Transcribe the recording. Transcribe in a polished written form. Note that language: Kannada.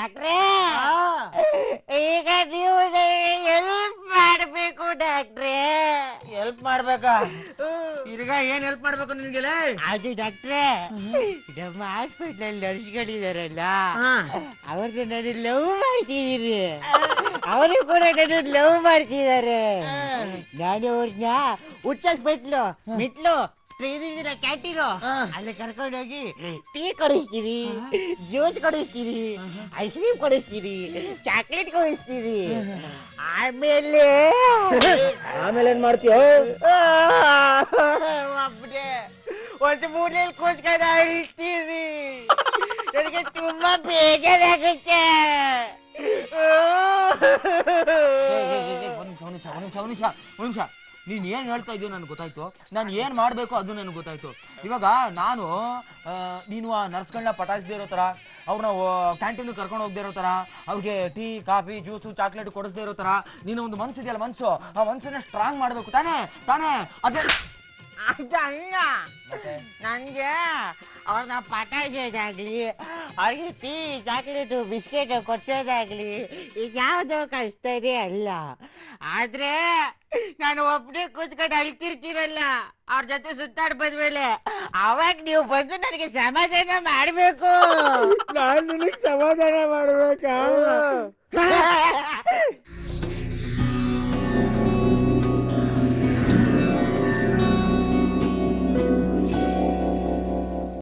ಡಾಕ್ಟ್ರೇ, ಈಗ ನೀವು ಹೆಲ್ಪ್ ಮಾಡಬೇಕು ಡಾಕ್ಟ್ರೇ. ಹೆಲ್ಪ್ ಮಾಡ್ಬೇಕಾ? ಈಗ ಏನ್ ಹೆಲ್ಪ್ ಮಾಡ್ಬೇಕು ನಿನ್ಗೆ? ಅದು ಡಾಕ್ಟ್ರೇ, ನಮ್ಮ ಹಾಸ್ಪಿಟಲ್ ನರ್ಸ್ಗಳಿದಾರಲ್ಲ, ಅವ್ರನ್ನ ನಾನು ಲವ್ ಮಾಡ್ತಿದ್ದೀನಿ. ಅವರು ಕೂಡ ನಾನು ಲವ್ ಮಾಡ್ತಿದ್ದಾರೆ. ನಾನು ಅವ್ರನ್ನ ಹುಚ್ಚಾಸ್ಬಿಟ್ಲು ಮಿಟ್ಲು ಕ್ಯಾಂಟೀನು ಅಲ್ಲಿ ಕರ್ಕೊಂಡೋಗಿ ಟೀ ಕೊಡಿಸ್ತೀರಿ, ಜ್ಯೂಸ್ ಕೊಡಿಸ್ತೀರಿ, ಐಸ್ ಕ್ರೀಮ್ ಕೊಡಿಸ್ತೀರಿ, ಚಾಕ್ಲೇಟ್ ಕೊಡಿಸ್ತೀರಿ. ಆಮೇಲೆ ಏನ್ ಮಾಡ್ತೀಯ? ಒಬ್ಬನೇ ಒಂದು ಮೂಲೆಯಲ್ಲಿ ಕೂತ್ಕೊಂಡು ಅಳ್ತೀರಿ. ನನಗೆ ತುಂಬಾ ಬೇಜಾರಾಗುತ್ತೆ. ನಿಮಿಷ, ನೀನ್ ಏನ್ ಹೇಳ್ತಾ ಇದೀಯ ನನ್ಗೆ ಗೊತ್ತಾಯ್ತು. ನಾನು ಏನ್ ಮಾಡ್ಬೇಕು ಅದು ನನಗೆ ಗೊತ್ತಾಯ್ತು. ಇವಾಗ ನಾನು ನೀನು ಆ ನರ್ಸ್ಗಳನ್ನ ಪಟಾಯಿಸದೇ ಇರೋ ತರ, ಅವ್ರನ್ನ ಕ್ಯಾಂಟೀನ್ ಕರ್ಕೊಂಡು ಹೋಗದೆ ಇರೋ ತರ, ಅವ್ರಿಗೆ ಟೀ ಕಾಫಿ ಜ್ಯೂಸು ಚಾಕ್ಲೇಟ್ ಕೊಡಿಸದೇ ಇರೋ ತರ ನೀನು ಒಂದು ಮನ್ಸಿದೆಯಲ್ಲ, ಮನ್ಸು, ಆ ಮನ್ಸನ್ನ ಸ್ಟ್ರಾಂಗ್ ಮಾಡ್ಬೇಕು ತಾನೇ ಅದೇ ಅದಲ್ಲ. ನನ್ಗೆ ಅವ್ರನ್ನ ಪಟಾಯಿಸೋದಾಗ್ಲಿ, ಅವ್ರಿಗೆ ಟೀ ಚಾಕ್ಲೇಟು ಬಿಸ್ಕೆಟ್ ಕೊಡ್ಸೋದಾಗ್ಲಿ ಈಗ ಯಾವುದೋ ಕಷ್ಟನೇ ಅಲ್ಲ. ಆದ್ರೆ ನಾನು ಒಬ್ಬನೇ ಕೂತ್ಕೊಂಡು ಅಳ್ತಿರ್ತೀರಲ್ಲ ಅವ್ರ ಜೊತೆ ಸುತ್ತಾಡ್ ಬಂದ್ಮೇಲೆ, ಅವಾಗ ನೀವು ಬಂದು ನನಗೆ ಸಮಾಧಾನ ಮಾಡ್ಬೇಕು. ನಾನು ನಿನಗೆ ಸಮಾಧಾನ ಮಾಡ್ಬೇಕಾ?